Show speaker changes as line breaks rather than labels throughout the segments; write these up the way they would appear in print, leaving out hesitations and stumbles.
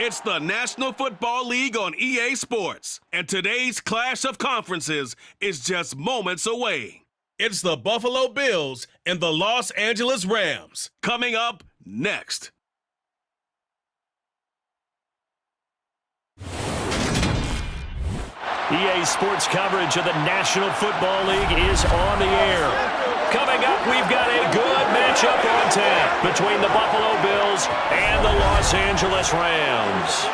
It's the National Football League on EA Sports, and today's clash of conferences is just moments away. It's the Buffalo Bills and the Los Angeles Rams, coming up next.
EA Sports coverage of the National Football League is on the air. Coming up, we've got a good matchup on tap between the Buffalo Bills and the Los Angeles Rams.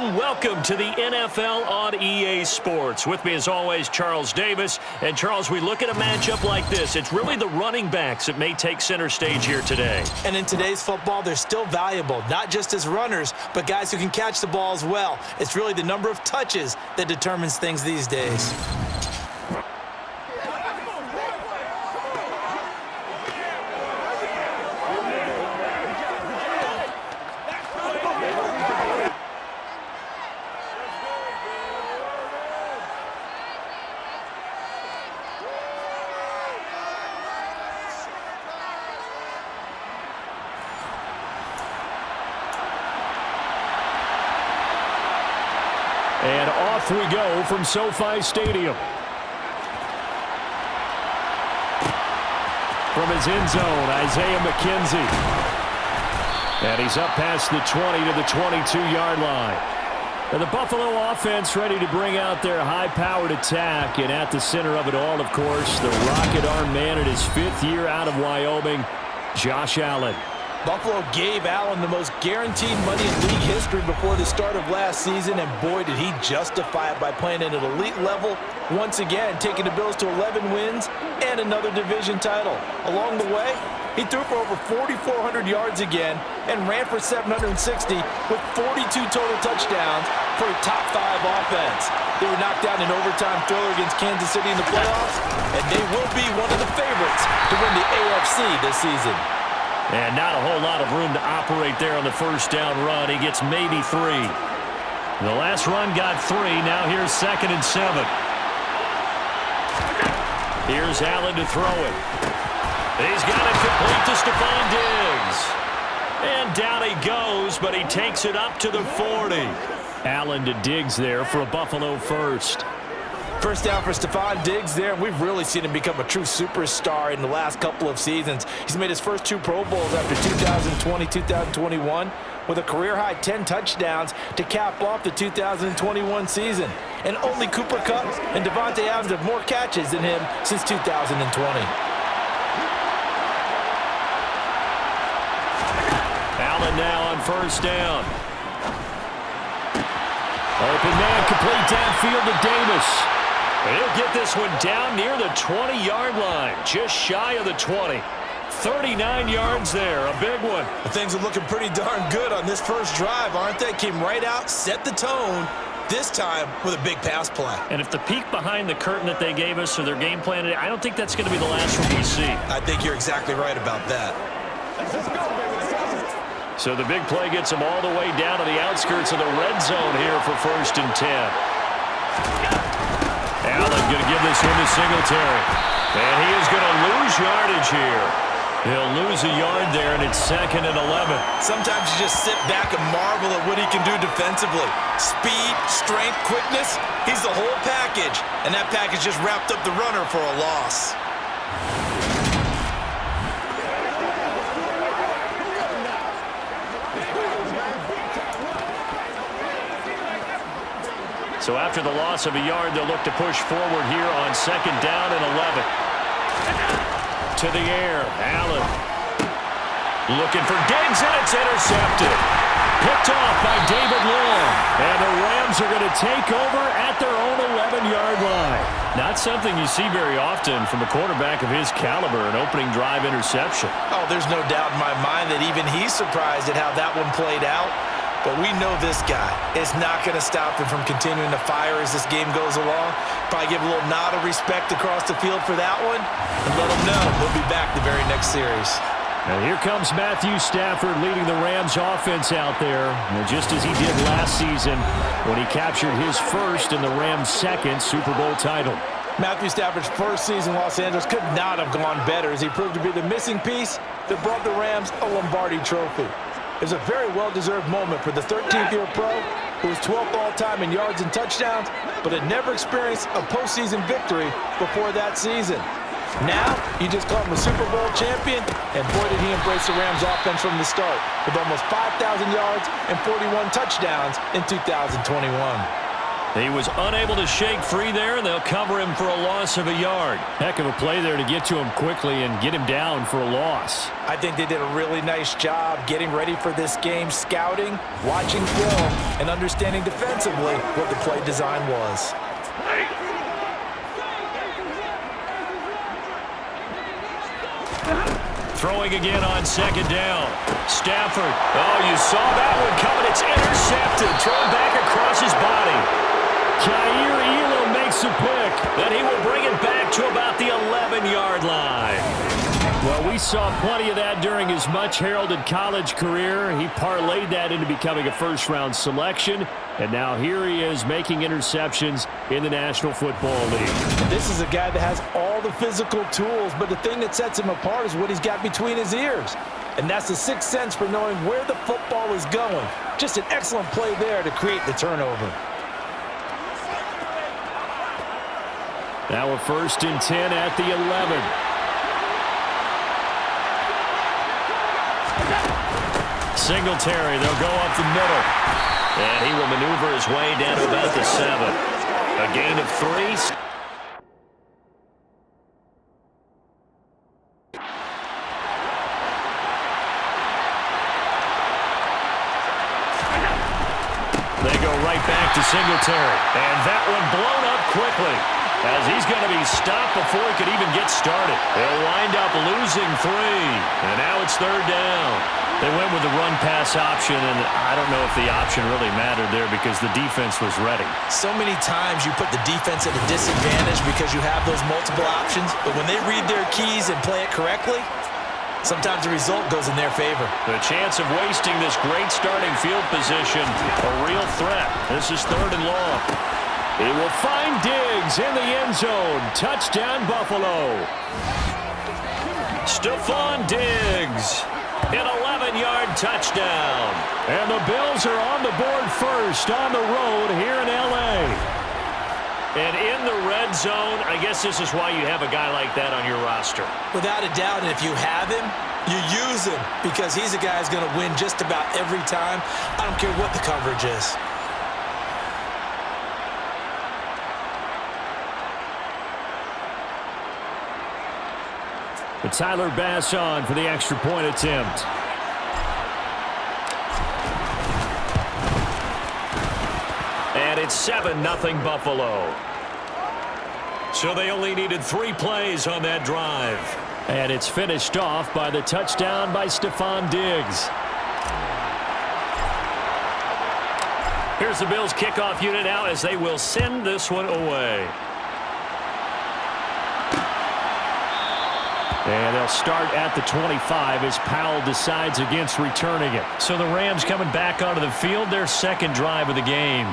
Welcome to the NFL on EA Sports. With me, as always, Charles Davis. And, Charles, we look at a matchup like this. It's really the running backs that may take center stage here today.
And in today's football, they're still valuable, not just as runners, but guys who can catch the ball as well. It's really the number of touches that determines things these days.
And off we go from SoFi Stadium. From his end zone, Isaiah McKenzie. And he's up past the 20 to the 22-yard line. And the Buffalo offense ready to bring out their high-powered attack. And at the center of it all, of course, the rocket arm man in his 5th year out of Wyoming, Josh Allen.
Buffalo gave Allen the most guaranteed money in league history before the start of last season, and boy, did he justify it by playing at an elite level once again, taking the Bills to 11 wins and another division title. Along the way, he threw for over 4,400 yards again and ran for 760 with 42 total touchdowns for a top 5 offense. They were knocked down in overtime thriller against Kansas City in the playoffs, and they will be one of the favorites to win the AFC this season.
And not a whole lot of room to operate there on the first down run. He gets maybe 3. The last run got 3. Now here's 2nd and 7. Here's Allen to throw it. He's got it complete to Stephon Diggs. And down he goes, but he takes it up to the 40. Allen to Diggs there for a Buffalo first.
First down for Stephon Diggs there, and we've really seen him become a true superstar in the last couple of seasons. He's made his first 2 Pro Bowls after 2020-2021 with a career-high 10 touchdowns to cap off the 2021 season. And only Cooper Kupp and Devontae Adams have more catches than him since 2020.
Allen now on first down. Open man complete downfield to Davis. He'll get this one down near the 20-yard line, just shy of the 20. 39 yards there, a big one.
Things are looking pretty darn good on this first drive, aren't they? Came right out, set the tone, this time with a big pass play.
And if the peek behind the curtain that they gave us or their game plan today, I don't think that's going to be the last one we see.
I think you're exactly right about that.
So the big play gets them all the way down to the outskirts of the red zone here for 1st and 10. Allen going to give this one to Singletary. And he is going to lose yardage here. He'll lose a yard there, and it's 2nd and 11.
Sometimes you just sit back and marvel at what he can do defensively. Speed, strength, quickness, he's the whole package. And that package just wrapped up the runner for a loss.
So after the loss of a yard, they'll look to push forward here on 2nd down and 11. To the air, Allen. Looking for Diggs, and it's intercepted. Picked off by David Long. And the Rams are going to take over at their own 11-yard line. Not something you see very often from a quarterback of his caliber, an opening drive interception.
Oh, there's no doubt in my mind that even he's surprised at how that one played out. But we know this guy is not going to stop him from continuing to fire as this game goes along. Probably give a little nod of respect across the field for that one and let him know he'll be back the very next series.
And here comes Matthew Stafford leading the Rams offense out there, just as he did last season when he captured his first and the Rams' second Super Bowl title.
Matthew Stafford's first season in Los Angeles could not have gone better as he proved to be the missing piece that brought the Rams a Lombardi trophy. It was a very well-deserved moment for the 13th-year pro who was 12th all-time in yards and touchdowns, but had never experienced a postseason victory before that season. Now, you just call him a Super Bowl champion, and boy did he embrace the Rams offense from the start, with almost 5,000 yards and 41 touchdowns in 2021.
He was unable to shake free there, and they'll cover him for a loss of a yard. Heck of a play there to get to him quickly and get him down for a loss.
I think they did a really nice job getting ready for this game, scouting, watching film, and understanding defensively what the play design was.
Throwing again on second down. Stafford. Oh, you saw that one coming. It's intercepted. Thrown back across his body. Jair Elam makes a pick. Then he will bring it back to about the 11-yard line. Well, we saw plenty of that during his much-heralded college career. He parlayed that into becoming a first-round selection. And now here he is making interceptions in the National Football League.
This is a guy that has all the physical tools, but the thing that sets him apart is what he's got between his ears. And that's the sixth sense for knowing where the football is going. Just an excellent play there to create the turnover.
Now a 1st and 10 at the 11. Singletary, they'll go up the middle. And he will maneuver his way down to about the 7. A gain of 3. They go right back to Singletary. And that one blown up quickly, as he's going to be stopped before he could even get started. They'll wind up losing 3. And now it's 3rd down. They went with the run-pass option, and I don't know if the option really mattered there because the defense was ready.
So many times you put the defense at a disadvantage because you have those multiple options, but when they read their keys and play it correctly, sometimes the result goes in their favor.
The chance of wasting this great starting field position, a real threat. This is 3rd and long. He will find Diggs in the end zone. Touchdown, Buffalo. Stephon Diggs. An 11-yard touchdown. And the Bills are on the board first on the road here in L.A. And in the red zone, I guess this is why you have a guy like that on your roster.
Without a doubt, and if you have him, you use him because he's a guy who's going to win just about every time. I don't care what the coverage is.
But Tyler Bass on for the extra point attempt. And it's 7-0 Buffalo. So they only needed 3 plays on that drive. And it's finished off by the touchdown by Stephon Diggs. Here's the Bills kickoff unit now as they will send this one away. And they'll start at the 25 as Powell decides against returning it. So the Rams coming back onto the field, their second drive of the game.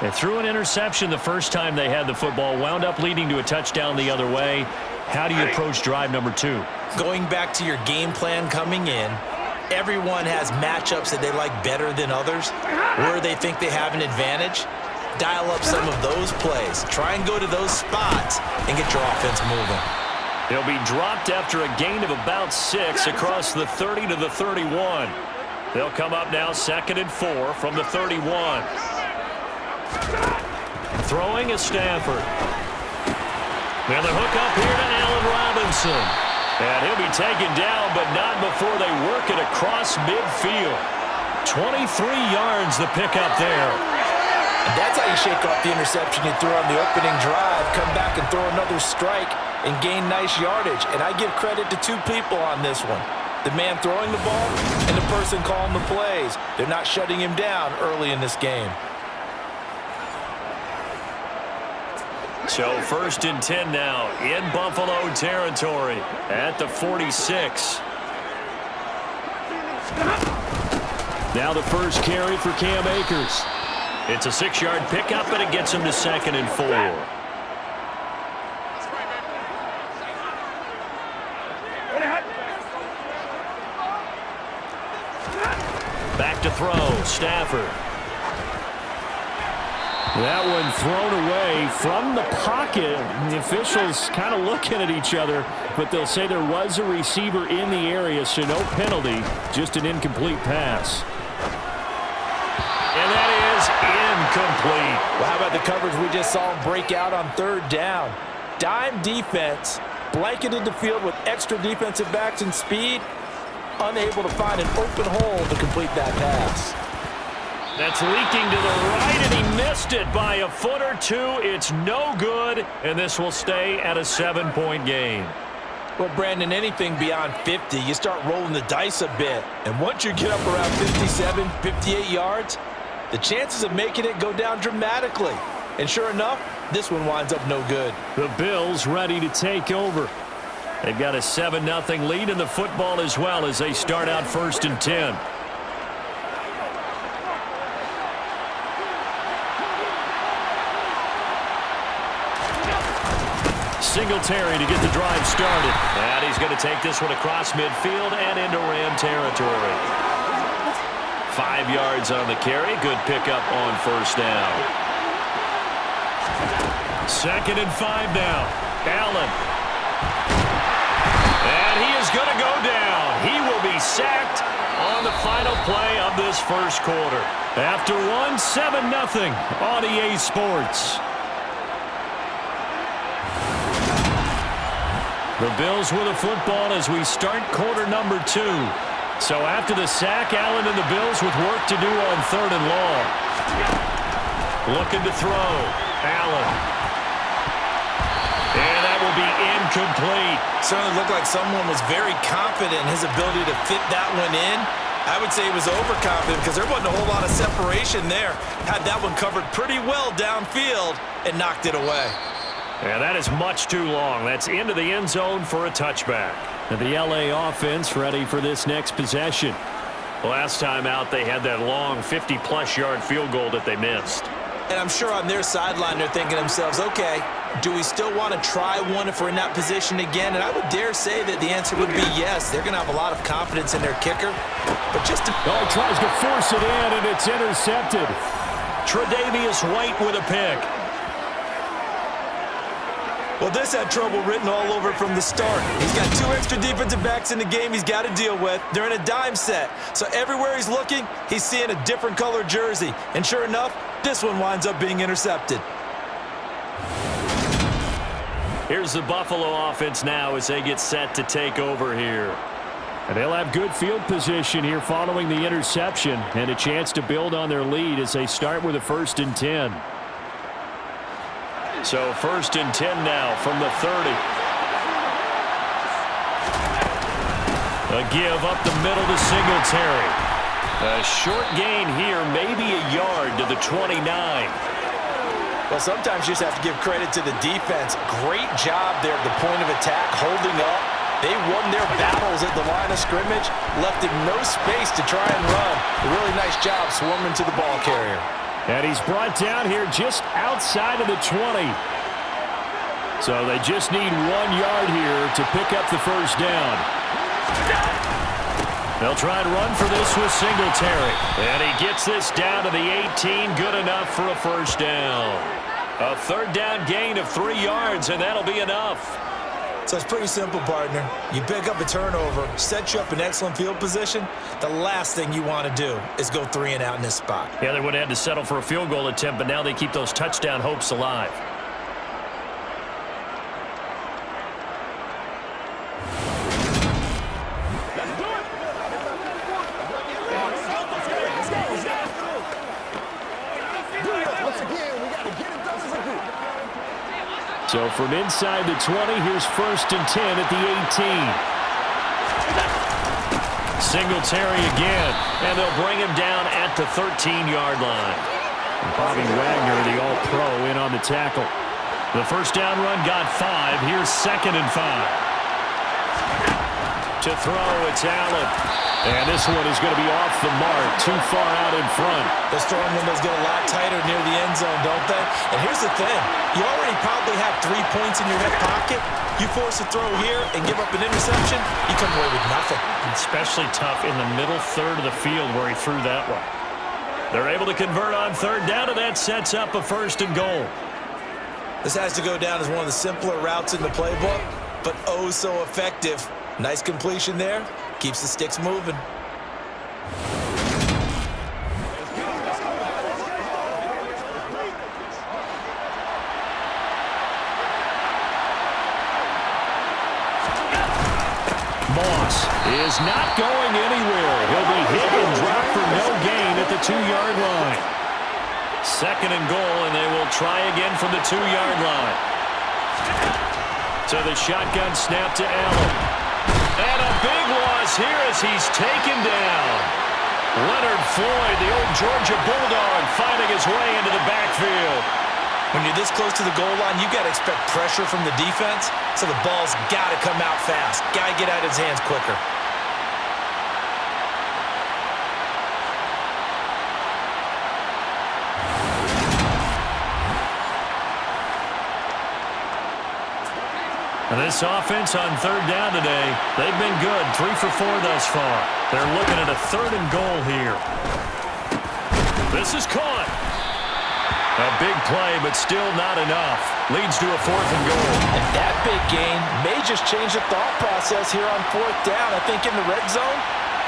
They threw an interception the first time they had the football, wound up leading to a touchdown the other way. How do you approach drive number 2?
Going back to your game plan coming in, everyone has matchups that they like better than others, where they think they have an advantage. Dial up some of those plays. Try and go to those spots and get your offense moving.
He'll be dropped after a gain of about 6 across the 30 to the 31. They'll come up now 2nd and 4 from the 31. Throwing is Stafford. And the hook up here to Allen Robinson. And he'll be taken down, but not before they work it across midfield. 23 yards the pickup there.
And that's how you shake off the interception you threw on the opening drive. Come back and throw another strike and gain nice yardage. And I give credit to 2 people on this one. The man throwing the ball and the person calling the plays. They're not shutting him down early in this game.
So 1st and 10 now in Buffalo territory at the 46. Now the first carry for Cam Akers. It's a 6-yard pickup, and it gets him to 2nd and 4. Back to throw, Stafford. That one thrown away from the pocket. The officials kind of looking at each other, but they'll say there was a receiver in the area, so no penalty, just an incomplete pass. And that is incomplete.
Well, how about the coverage we just saw him break out on 3rd down? Dime defense, blanketed the field with extra defensive backs and speed, unable to find an open hole to complete that pass.
That's leaking to the right, and he missed it by a foot or two. It's no good, and this will stay at a 7-point game.
Well, Brandon, anything beyond 50, you start rolling the dice a bit. And once you get up around 57, 58 yards, the chances of making it go down dramatically. And sure enough, this one winds up no good.
The Bills ready to take over. They've got a 7-0 lead in the football as well as they start out 1st and 10. Singletary to get the drive started. And he's going to take this one across midfield and into Ram territory. 5 yards on the carry. Good pickup on 1st down. 2nd and 5 now. Allen. And he is going to go down. He will be sacked on the final play of this 1st quarter. After one, 7-0 on EA Sports. The Bills with the football as we start quarter number 2. So after the sack, Allen and the Bills with work to do on 3rd and long. Looking to throw. Allen. And that will be incomplete.
Certainly looked like someone was very confident in his ability to fit that one in. I would say he was overconfident because there wasn't a whole lot of separation there. Had that one covered pretty well downfield and knocked it away.
Yeah, that is much too long. That's into the end zone for a touchback. And the LA offense ready for this next possession. Last time out, they had that long 50-plus yard field goal that they missed.
And I'm sure on their sideline, they're thinking to themselves, okay, do we still want to try one if we're in that position again? And I would dare say that the answer would be yes. They're going to have a lot of confidence in their kicker. But just to...
Oh, he tries to force it in, and it's intercepted. Tre'Davious White with a pick.
Well, this had trouble written all over it from the start. He's got 2 extra defensive backs in the game he's got to deal with. They're in a dime set. So everywhere he's looking, he's seeing a different color jersey. And sure enough, this one winds up being intercepted.
Here's the Buffalo offense now as they get set to take over here. And they'll have good field position here following the interception and a chance to build on their lead as they start with a 1st and 10. So 1st and 10 now from the 30. A give up the middle to Singletary. A short gain here, maybe a yard to the 29.
Well, sometimes you just have to give credit to the defense. Great job there at the point of attack, holding up. They won their battles at the line of scrimmage, left him no space to try and run. A really nice job swarming to the ball carrier.
And he's brought down here just outside of the 20. So they just need 1 yard here to pick up the 1st down. They'll try and run for this with Singletary. And he gets this down to the 18. Good enough for a 1st down. A 3rd down gain of 3 yards, and that'll be enough.
So it's pretty simple, partner. You pick up a turnover, set you up in excellent field position. The last thing you want to do is go 3 and out in this spot.
Yeah, they would have had to settle for a field goal attempt, but now they keep those touchdown hopes alive. So from inside the 20, here's 1st and 10 at the 18. Singletary again, and they'll bring him down at the 13-yard line. Bobby Wagner, the all-pro, in on the tackle. The 1st down run got 5. Here's 2nd and 5. To throw, it's Allen. And this one is going to be off the mark, too far out in front.
The throwing windows get a lot tighter near the end zone, don't they? And here's the thing. You already probably have 3 points in your hip pocket. You force a throw here and give up an interception, you come away with nothing.
Especially tough in the middle third of the field where he threw that one. They're able to convert on third down, and that sets up a 1st and goal.
This has to go down as one of the simpler routes in the playbook, but oh so effective. Nice completion there. Keeps the sticks moving.
Moss is not going anywhere. He'll be hit and dropped for no gain at the 2-yard line. 2nd and goal, and they will try again from the 2-yard line. So the shotgun snap to Allen. And a big loss here as he's taken down. Leonard Floyd, the old Georgia Bulldog, finding his way into the backfield.
When you're this close to the goal line, you've got to expect pressure from the defense, so the ball's got to come out fast. Got to get out of his hands quicker.
And this offense on third down today, they've been good, 3 for 4 thus far. They're looking at a 3rd and goal here. This is caught. A big play, but still not enough. Leads to a 4th and goal.
And that big gain may just change the thought process here on 4th down. I think in the red zone,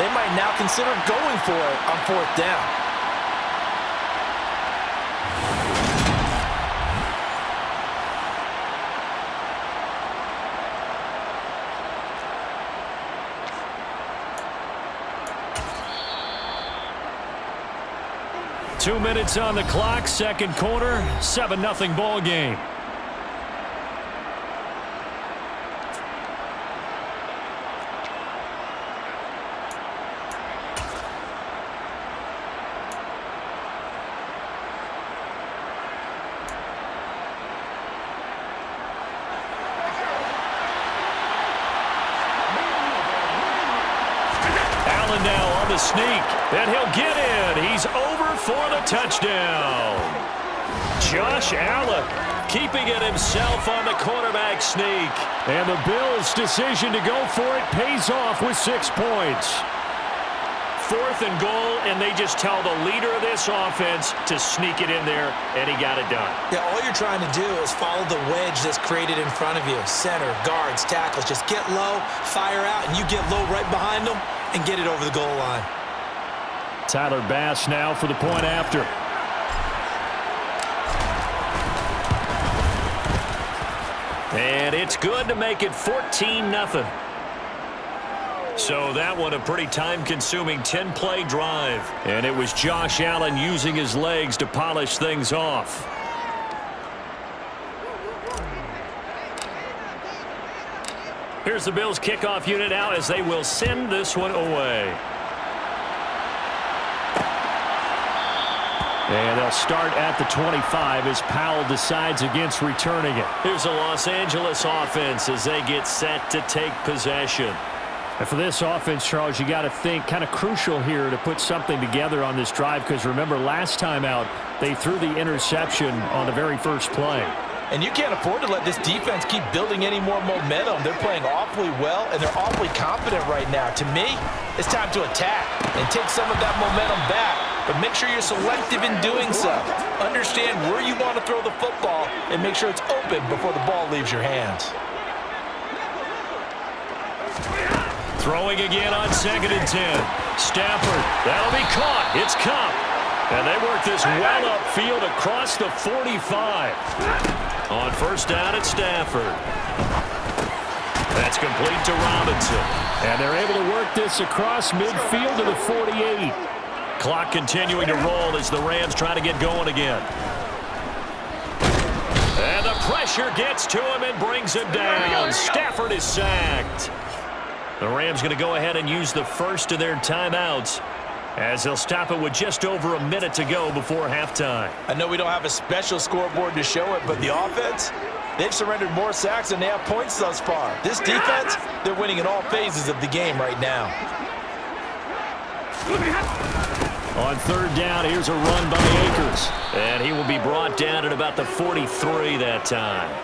they might now consider going for it on 4th down.
Two minutes on the clock, 2nd quarter, 7-0 ball game. Allen now on the sneak, and he'll get in. He's over for the touchdown. Josh Allen keeping it himself on the quarterback sneak. And the Bills' decision to go for it pays off with 6 points. 4th and goal, and they just tell the leader of this offense to sneak it in there, and he got it done.
Yeah, all you're trying to do is follow the wedge that's created in front of you. Center, guards, tackles. Just get low, fire out, and you get low right behind them and get it over the goal line.
Tyler Bass now for the point after. And it's good to make it 14-0. So that one a pretty time-consuming 10-play drive. And it was Josh Allen using his legs to polish things off. Here's the Bills kickoff unit now as they will send this one away. And they'll start at the 25 as Powell decides against returning it. Here's the Los Angeles offense as they get set to take possession. And for this offense, Charles, you got to think kind of crucial here to put something together on this drive, because remember last time out they threw the interception on the very first play.
And you can't afford to let this defense keep building any more momentum. They're playing awfully well, and they're awfully confident right now. To me, it's time to attack and take some of that momentum back. But make sure you're selective in doing so. Understand where you want to throw the football and make sure it's open before the ball leaves your hands.
Throwing again on 2nd and 10. Stafford, that'll be caught. It's Cup. And they work this well upfield across the 45. On 1st down, it's Stafford. That's complete to Robinson. And they're able to work this across midfield to the 48. Clock continuing to roll as the Rams try to get going again. And the pressure gets to him and brings him down. Stafford is sacked. The Rams going to go ahead and use the first of their timeouts as they'll stop it with just over a minute to go before halftime.
I know we don't have a special scoreboard to show it, but the offense, They've surrendered more sacks than they have points thus far. This defense, they're winning in all phases of the game right now.
On third down, here's a run by Akers. And he will be brought down at about the 43 that time.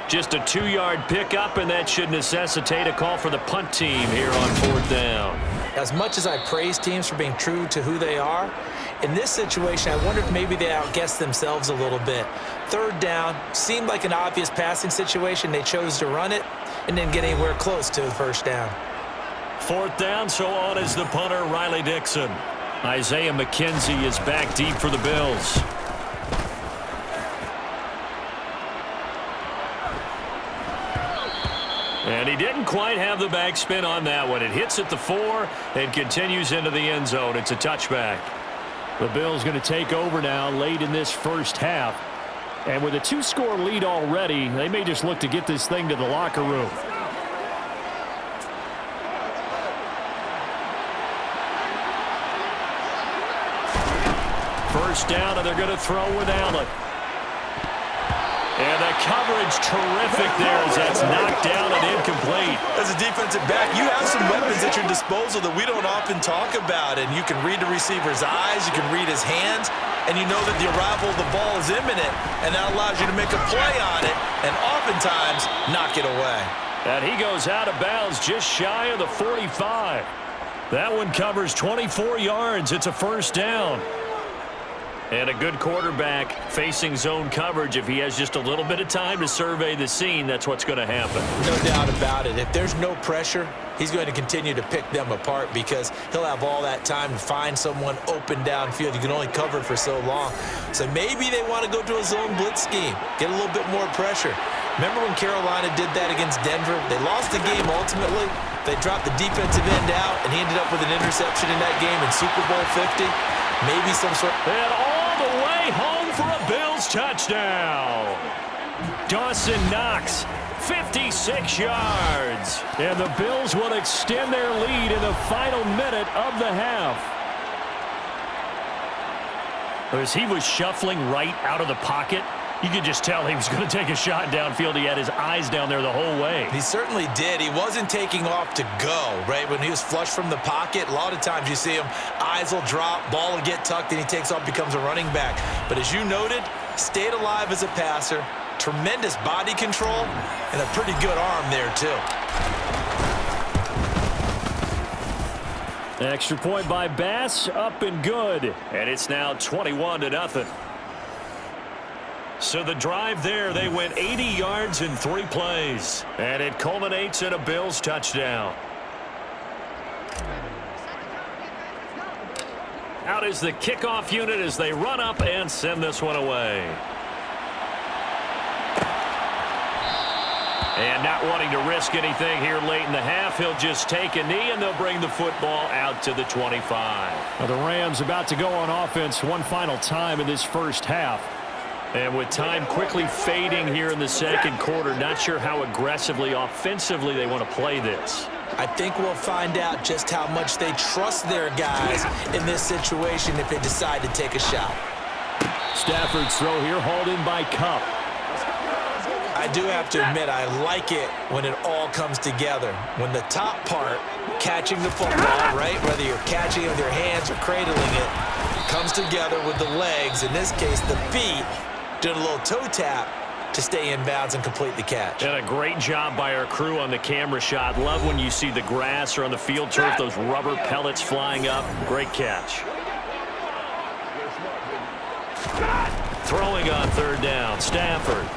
Just a 2-yard pickup, and that should necessitate a call for the punt team here on fourth down.
As much as I praise teams for being true to who they are, in this situation, I wonder if maybe they outguessed themselves a little bit. Third down seemed like an obvious passing situation. They chose to run it and didn't get anywhere close to the first down.
Fourth down, so on is the punter, Riley Dixon. Isaiah McKenzie is back deep for the Bills. And he didn't quite have the backspin on that one. It hits at the 4 and continues into the end zone. It's a touchback. The Bills going to take over now late in this first half. And with a 2-score lead already, they may just look to get this thing to the locker room. First down, and they're going to throw with Allen. And the coverage terrific there as that's knocked down and incomplete.
As a defensive back, you have some weapons at your disposal that we don't often talk about. And you can read the receiver's eyes, you can read his hands, and you know that the arrival of the ball is imminent, and that allows you to make a play on it and oftentimes knock it away.
And he goes out of bounds just shy of the 45. That one covers 24 yards. It's a first down. And a good quarterback facing zone coverage. If he has just a little bit of time to survey the scene, that's what's going to happen.
No doubt about it. If there's no pressure, he's going to continue to pick them apart because he'll have all that time to find someone open downfield. You can only cover it for so long. So maybe they want to go to a zone blitz scheme, get a little bit more pressure. Remember when Carolina did that against Denver? They lost the game ultimately. They dropped the defensive end out, and he ended up with an interception in that game in Super Bowl 50. Maybe some sort of...
And all the way home for a Bills touchdown. Dawson Knox, 56 yards. And the Bills will extend their lead in the final minute of the half. As he was shuffling right out of the pocket, you could just tell he was going to take a shot downfield. He had his eyes down there the whole way.
He certainly did. He wasn't taking off to go, right? When he was flush from the pocket, a lot of times you see him, eyes will drop, ball will get tucked, and he takes off, becomes a running back. But as you noted, stayed alive as a passer, tremendous body control, and a pretty good arm there, too.
Extra point by Bass, up and good. And it's now 21-0. So the drive there, they went 80 yards in 3 plays. And it culminates in a Bills touchdown. Out is the kickoff unit as they run up and send this one away. And not wanting to risk anything here late in the half, he'll just take a knee, and they'll bring the football out to the 25. Now the Rams about to go on offense one final time in this first half. And with time quickly fading here in the second quarter, not sure how aggressively, offensively they want to play this.
I think we'll find out just how much they trust their guys in this situation if they decide to take a shot.
Stafford's throw here hauled in by Kupp.
I do have to admit, I like it when it all comes together. When the top part, catching the football, right, whether you're catching it with your hands or cradling it, comes together with the legs, in this case the feet, doing a little toe tap to stay in bounds and complete the catch.
And a great job by our crew on the camera shot. Love when you see the grass or on the field turf, those rubber pellets flying up. Great catch. Throwing on third down, Stafford.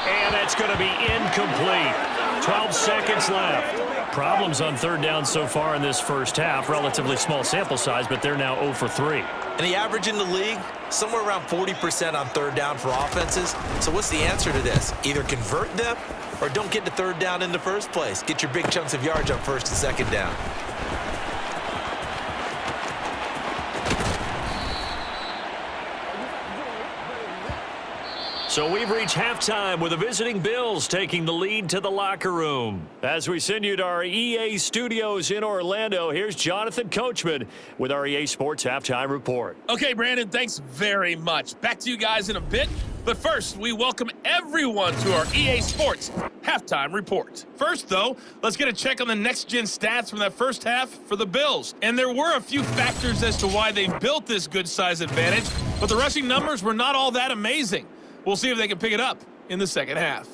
And that's going to be incomplete. 12 seconds left. Problems on third down so far in this first half. Relatively small sample size, but they're now 0 for 3.
And the average in the league, somewhere around 40% on third down for offenses. So what's the answer to this? Either convert them or don't get to third down in the first place. Get your big chunks of yards on first and second down.
So we've reached halftime with the visiting Bills taking the lead to the locker room. As we send you to our EA studios in Orlando, here's Jonathan Coachman with our EA Sports Halftime Report.
Okay, Brandon, thanks very much. Back to you guys in a bit. But first, we welcome everyone to our EA Sports Halftime Report. First, though, let's get a check on the next-gen stats from that first half for the Bills. And there were a few factors as to why they built this good-size advantage, but the rushing numbers were not all that amazing. We'll see if they can pick it up in the second half.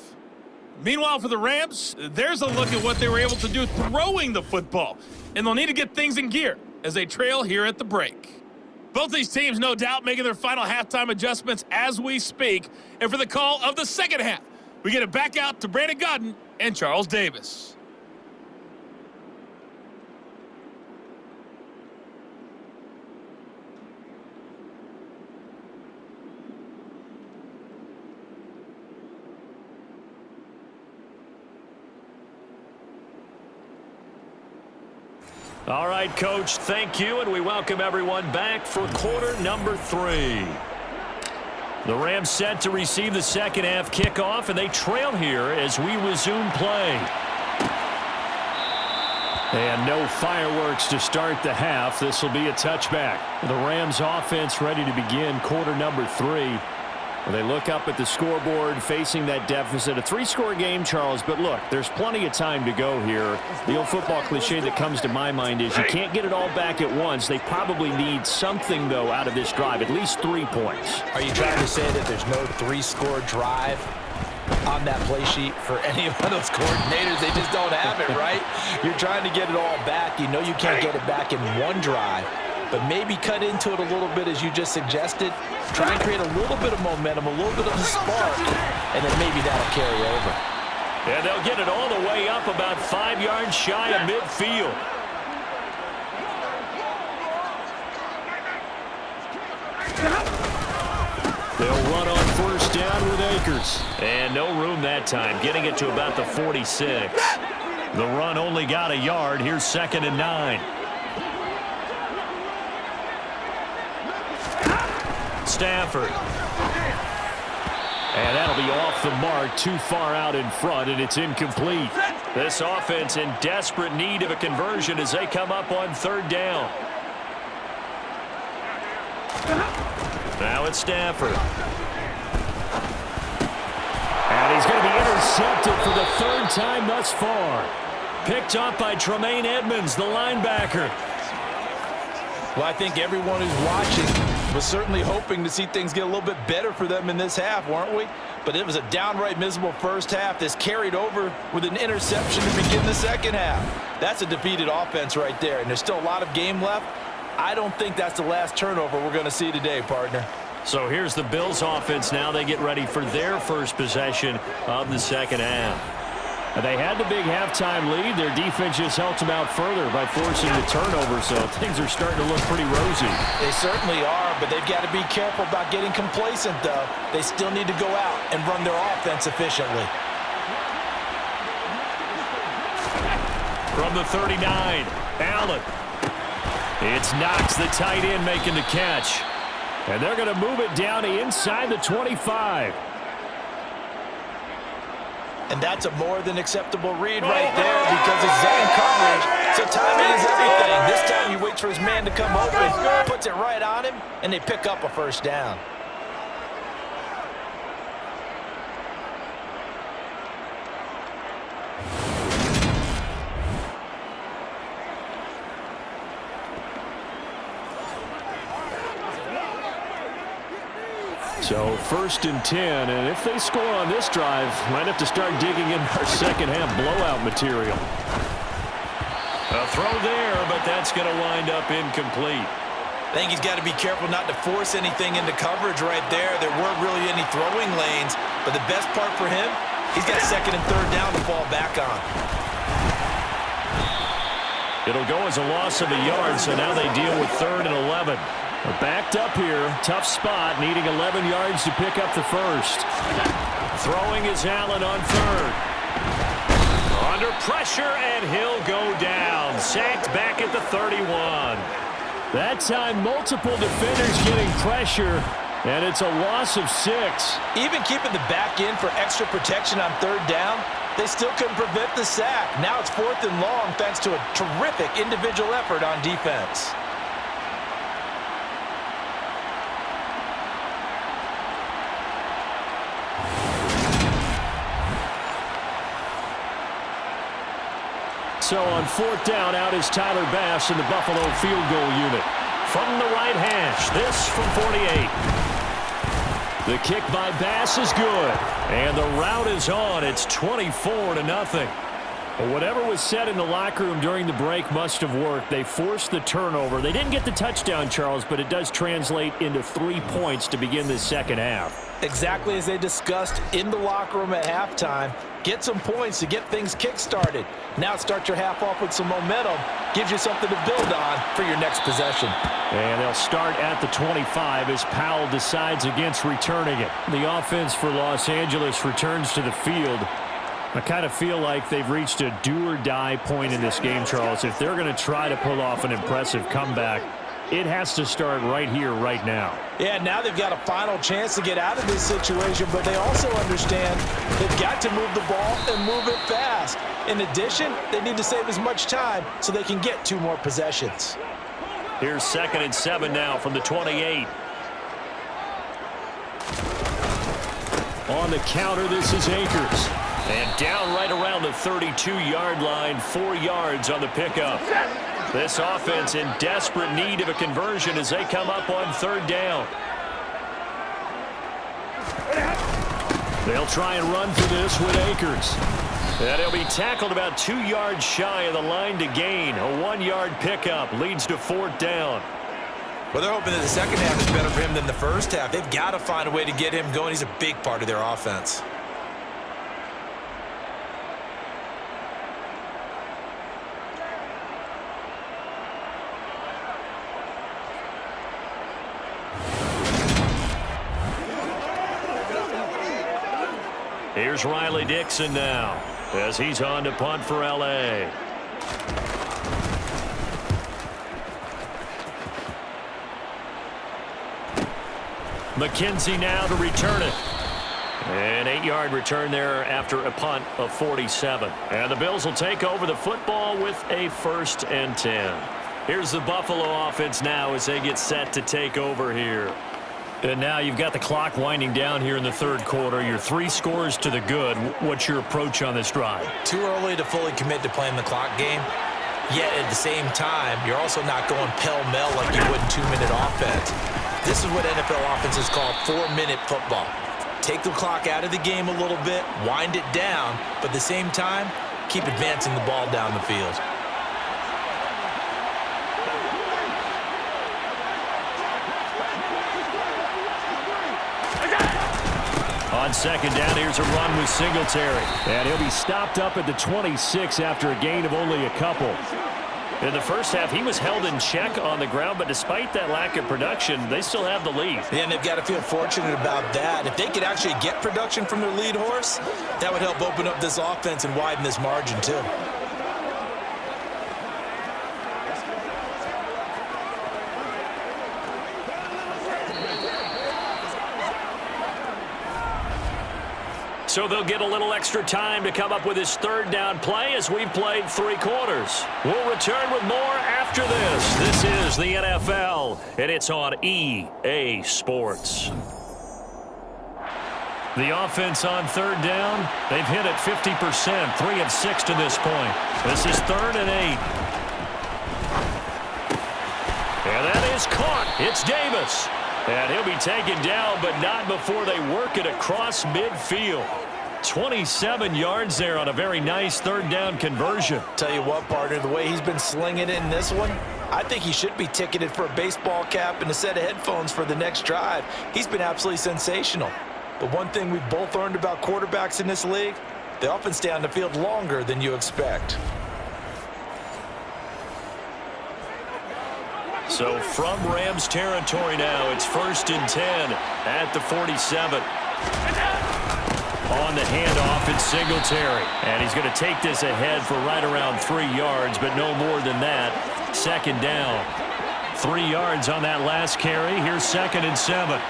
Meanwhile, for the Rams, there's a look at what they were able to do throwing the football. And they'll need to get things in gear as they trail here at the break. Both these teams, no doubt, making their final halftime adjustments as we speak. And for the call of the second half, we get it back out to Brandon Godden and Charles Davis.
All right, Coach, thank you, and we welcome everyone back for quarter number 3. The Rams set to receive the second half kickoff, and they trail here as we resume play. And no fireworks to start the half. This will be a touchback. The Rams offense ready to begin quarter number 3. They look up at the scoreboard facing that deficit. A 3-score game, Charles, but look, there's plenty of time to go here. The old football cliche that comes to my mind is you can't get it all back at once. They probably need something, though, out of this drive, at least 3 points.
Are you trying to say that there's no 3-score drive on that play sheet for any of those coordinators? They just don't have it, right? You're trying to get it all back. You know you can't get it back in one drive. But maybe cut into it a little bit as you just suggested. Try and create a little bit of momentum, a little bit of a spark, and then maybe that'll carry over.
And they'll get it all the way up about 5 yards shy of midfield. They'll run on first down with Akers. And no room that time, getting it to about the 46. The run only got a yard. Here's 2nd and 9. Stafford. And that'll be off the mark, too far out in front, and it's incomplete. This offense in desperate need of a conversion as they come up on 3rd down. Now it's Stafford. And he's going to be intercepted for the 3rd time thus far. Picked up by Tremaine Edmonds, the linebacker.
Well, I think everyone who's watching was certainly hoping to see things get a little bit better for them in this half, weren't we? But it was a downright miserable first half. This carried over with an interception to begin the second half. That's a defeated offense right there, and there's still a lot of game left. I don't think that's the last turnover we're going to see today, partner.
So here's the Bills offense now. They get ready for their first possession of the second half. They had the big halftime lead. Their defense just helped them out further by forcing the turnover, so things are starting to look pretty rosy.
They certainly are, but they've got to be careful about getting complacent, though. They still need to go out and run their offense efficiently.
From the 39, Allen. It's Knox, the tight end, making the catch. And they're going to move it down to inside the 25.
And that's a more than acceptable read right there because it's zone coverage. So timing is everything. This time he waits for his man to come open, puts it right on him, and they pick up a first down.
So 1st and 10, and if they score on this drive, might have to start digging in our second half blowout material. A throw there, but that's going to wind up incomplete.
I think he's got to be careful not to force anything into coverage right there. There weren't really any throwing lanes, but the best part for him, he's got 2nd and 3rd down to fall back on.
It'll go as a loss of a yard, so now they deal with 3rd and 11. They're backed up here. Tough spot, needing 11 yards to pick up the first. Throwing is Allen on 3rd. Under pressure, and he'll go down. Sacked back at the 31. That time, multiple defenders getting pressure. And it's a loss of 6.
Even keeping the back end for extra protection on third down, they still couldn't prevent the sack. Now it's 4th and long thanks to a terrific individual effort on defense.
So on 4th down, out is Tyler Bass in the Buffalo field goal unit. From the right hash, this from 48. The kick by Bass is good, and the route is on. It's 24-0. But whatever was said in the locker room during the break must have worked. They forced the turnover. They didn't get the touchdown, Charles, but it does translate into 3 points to begin the second half.
Exactly as they discussed in the locker room at halftime. Get some points to get things kick-started. Now start your half off with some momentum. Gives you something to build on for your next possession.
And they'll start at the 25 as Powell decides against returning it. The offense for Los Angeles returns to the field. I kind of feel like they've reached a do-or-die point in this game, Charles. If they're going to try to pull off an impressive comeback, it has to start right here, right now.
Yeah, now they've got a final chance to get out of this situation, but they also understand they've got to move the ball and move it fast. In addition, they need to save as much time so they can get 2 more possessions.
Here's 2nd and 7 now from the 28. On the counter, this is Akers. And down right around the 32-yard line, 4 yards on the pickup. This offense in desperate need of a conversion as they come up on 3rd down. They'll try and run for this with Akers. And he'll be tackled about 2 yards shy of the line to gain. A 1-yard pickup leads to 4th down.
Well, they're hoping that the second half is better for him than the first half. They've got to find a way to get him going. He's a big part of their offense.
Here's Riley Dixon now as he's on to punt for L.A. McKenzie now to return it. An 8-yard return there after a punt of 47. And the Bills will take over the football with a 1st and 10. Here's the Buffalo offense now as they get set to take over here. And now you've got the clock winding down here in the 3rd quarter. You're 3 scores to the good. What's your approach on this drive?
Too early to fully commit to playing the clock game. Yet at the same time, you're also not going pell-mell like you would in 2-minute offense. This is what NFL offenses call 4-minute football. Take the clock out of the game a little bit, wind it down, but at the same time, keep advancing the ball down the field.
On 2nd down, here's a run with Singletary. And he'll be stopped up at the 26 after a gain of only a couple. In the first half, he was held in check on the ground, but despite that lack of production, they still have the lead.
Yeah, and they've got to feel fortunate about that. If they could actually get production from their lead horse, that would help open up this offense and widen this margin too.
So they'll get a little extra time to come up with his 3rd down play as we've played 3 quarters. We'll return with more after this. This is the NFL, and it's on EA Sports. The offense on 3rd down, they've hit it 50%, 3 of 6 to this point. This is 3rd and 8. And that is caught. It's Davis. And he'll be taken down, but not before they work it across midfield. 27 yards there on a very nice 3rd down conversion.
Tell you what, partner, the way he's been slinging it in this one, I think he should be ticketed for a baseball cap and a set of headphones for the next drive. He's been absolutely sensational. But one thing we've both learned about quarterbacks in this league, they often stay on the field longer than you expect.
So from Rams territory now, it's 1st and 10 at the 47. On the handoff, it's Singletary. And he's going to take this ahead for right around 3 yards, but no more than that. 2nd down. 3 yards on that last carry. Here's 2nd and 7.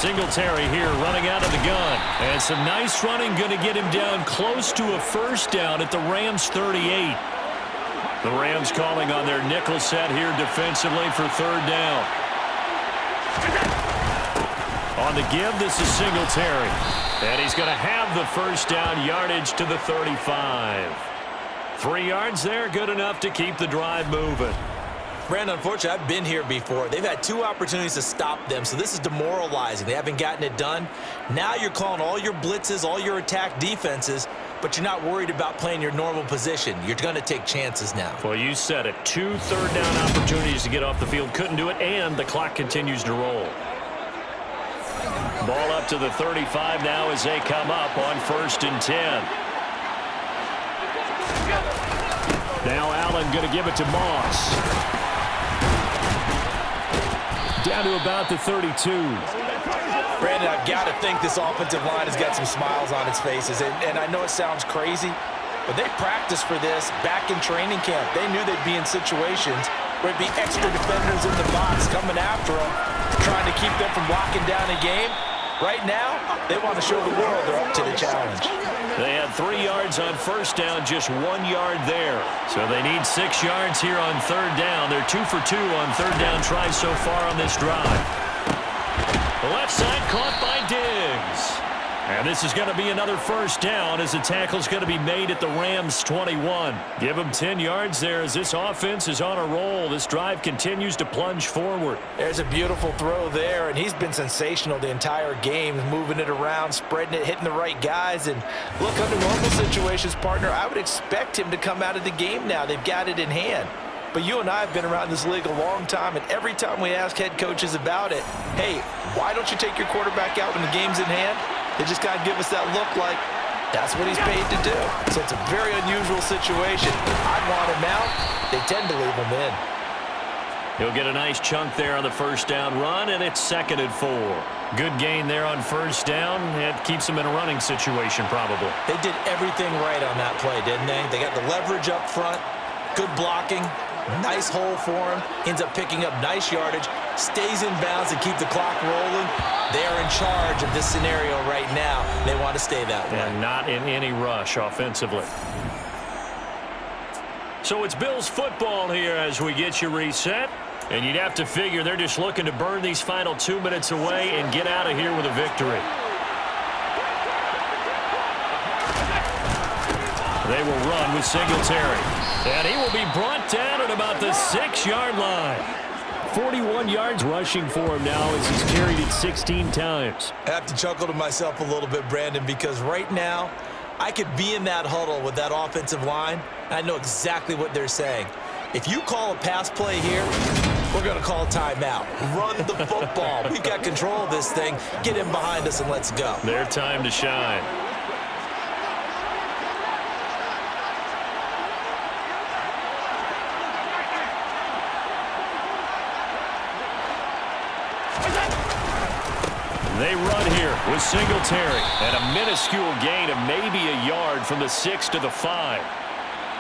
Singletary here running out of the gun. And some nice running going to get him down close to a first down at the Rams 38. The Rams calling on their nickel set here defensively for third down. On the give, this is Singletary. And he's going to have the first down, yardage to the 35. 3 yards there, good enough to keep the drive moving.
Brandon, unfortunately, I've been here before. They've had 2 opportunities to stop them, so this is demoralizing. They haven't gotten it done. Now you're calling all your blitzes, all your attack defenses, but you're not worried about playing your normal position. You're going to take chances now.
Well, you said it. 2 third-down opportunities to get off the field. Couldn't do it, and the clock continues to roll. Ball up to the 35 now as they come up on 1st and 10. Now Allen going to give it to Moss. Down to about the 32.
Brandon, I've got to think this offensive line has got some smiles on its faces. And I know it sounds crazy, but they practiced for this back in training camp. They knew they'd be in situations where it'd be extra defenders in the box coming after them, trying to keep them from locking down a game. Right now, they want to show the world they're up to the challenge.
They had 3 yards on first down, just 1 yard there. So they need 6 yards here on third down. They're 2 for 2 on third down tries so far on this drive. The left side caught by Diggs. And this is going to be another first down as the tackle's going to be made at the Rams 21. Give them 10 yards there as this offense is on a roll. This drive continues to plunge forward.
There's a beautiful throw there, and he's been sensational the entire game, moving it around, spreading it, hitting the right guys. And look, under normal situations, partner, I would expect him to come out of the game now. They've got it in hand. But you and I have been around this league a long time, and every time we ask head coaches about it, hey, why don't you take your quarterback out when the game's in hand? They just got to give us that look like that's what he's paid to do. So it's a very unusual situation. I want him out. They tend to leave him in.
He'll get a nice chunk there on the first down run, and it's 2nd and 4. Good gain there on first down. It keeps them in a running situation probably.
They did everything right on that play, didn't they? They got the leverage up front, good blocking, nice hole for him, ends up picking up nice yardage, stays in bounds to keep the clock rolling. They're in charge of this scenario right now. They want to stay that way.
And not in any rush offensively. So it's Bills football here as we get you reset. And you'd have to figure they're just looking to burn these final 2 minutes away and get out of here with a victory. They will run with Singletary. And he will be brought down at about the 6-yard line. 41 yards rushing for him now as he's carried it 16 times.
I have to chuckle to myself a little bit, Brandon, because right now I could be in that huddle with that offensive line, and I know exactly what they're saying. If you call a pass play here, we're going to call timeout. Run the football. We've got control of this thing. Get him behind us and let's go.
Their time to shine. They run here with Singletary and a minuscule gain of maybe a yard from the 6 to the 5.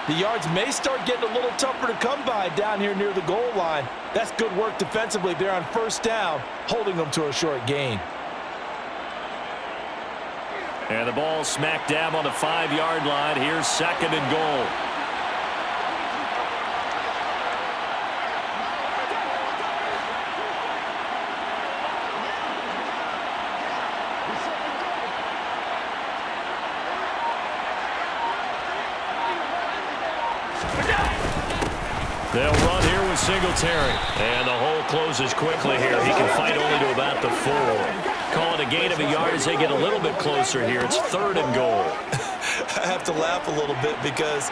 The yards may start getting a little tougher to come by down here near the goal line. That's good work defensively there on first down, holding them to a short gain.
And the ball smack dab on the 5-yard line. Here's 2nd and goal. They'll run here with Singletary. And the hole closes quickly here. He can fight only to about the 4. Call it a gain of a yard as they get a little bit closer here. It's 3rd and goal.
I have to laugh a little bit because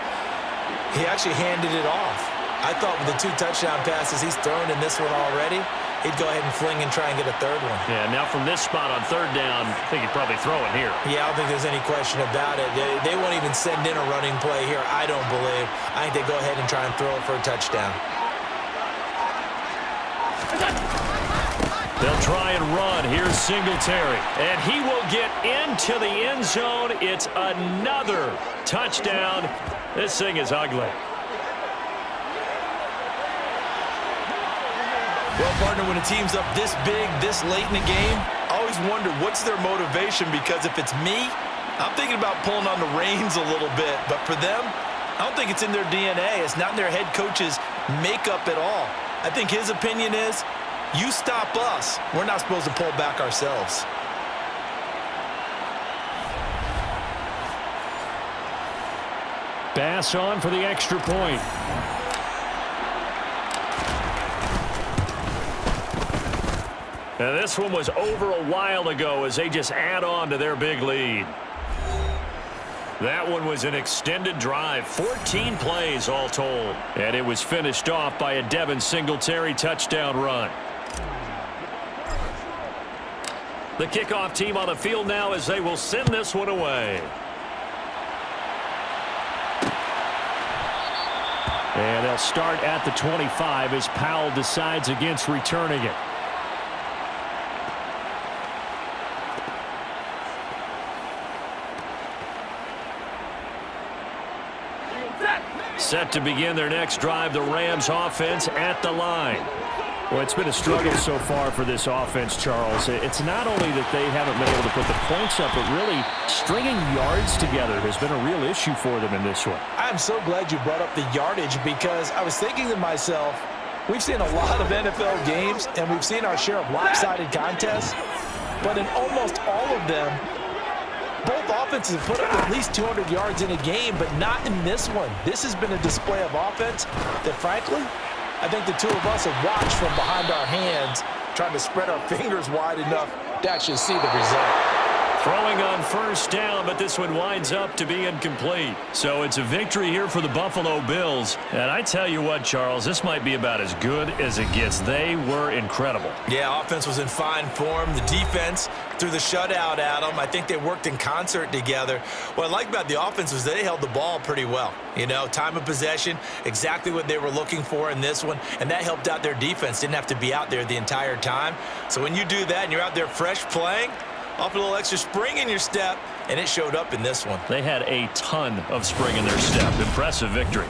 he actually handed it off. I thought with the 2 touchdown passes he's thrown in this one already, he'd go ahead and fling and try and get a 3rd one.
Yeah, now from this spot on 3rd down, I think he'd probably throw it here.
Yeah, I don't think there's any question about it. They won't even send in a running play here, I don't believe. I think they go ahead and try and throw it for a touchdown.
They'll try and run. Here's Singletary. And he will get into the end zone. It's another touchdown. This thing is ugly.
Well, partner, when a team's up this big, this late in the game, I always wondered what's their motivation, because if it's me, I'm thinking about pulling on the reins a little bit. But for them, I don't think it's in their DNA. It's not in their head coach's makeup at all. I think his opinion is, you stop us, we're not supposed to pull back ourselves.
Pass on for the extra point. Now this one was over a while ago as they just add on to their big lead. That one was an extended drive, 14 plays all told. And it was finished off by a Devin Singletary touchdown run. The kickoff team on the field now as they will send this one away. And they'll start at the 25 as Powell decides against returning it. Set to begin their next drive, the Rams offense at the line. Well, it's been a struggle so far for this offense, Charles. It's not only that they haven't been able to put the points up, but really stringing yards together has been a real issue for them in this one.
I'm so glad you brought up the yardage, because I was thinking to myself, we've seen a lot of NFL games, and we've seen our share of lopsided contests, but in almost all of them, both offenses have put up at least 200 yards in a game, but not in this one. This has been a display of offense that, frankly, I think the two of us have watched from behind our hands, trying to spread our fingers wide enough to actually see the result.
Throwing on first down, but this one winds up to be incomplete. So it's a victory here for the Buffalo Bills. And I tell you what, Charles, this might be about as good as it gets. They were incredible.
Yeah, offense was in fine form. The defense threw the shutout at them. I think they worked in concert together. What I like about the offense was they held the ball pretty well. You know, time of possession, exactly what they were looking for in this one, and that helped out their defense. Didn't have to be out there the entire time. So when you do that and you're out there fresh playing, off a little extra spring in your step, and it showed up in this one.
They had a ton of spring in their step. Impressive victory.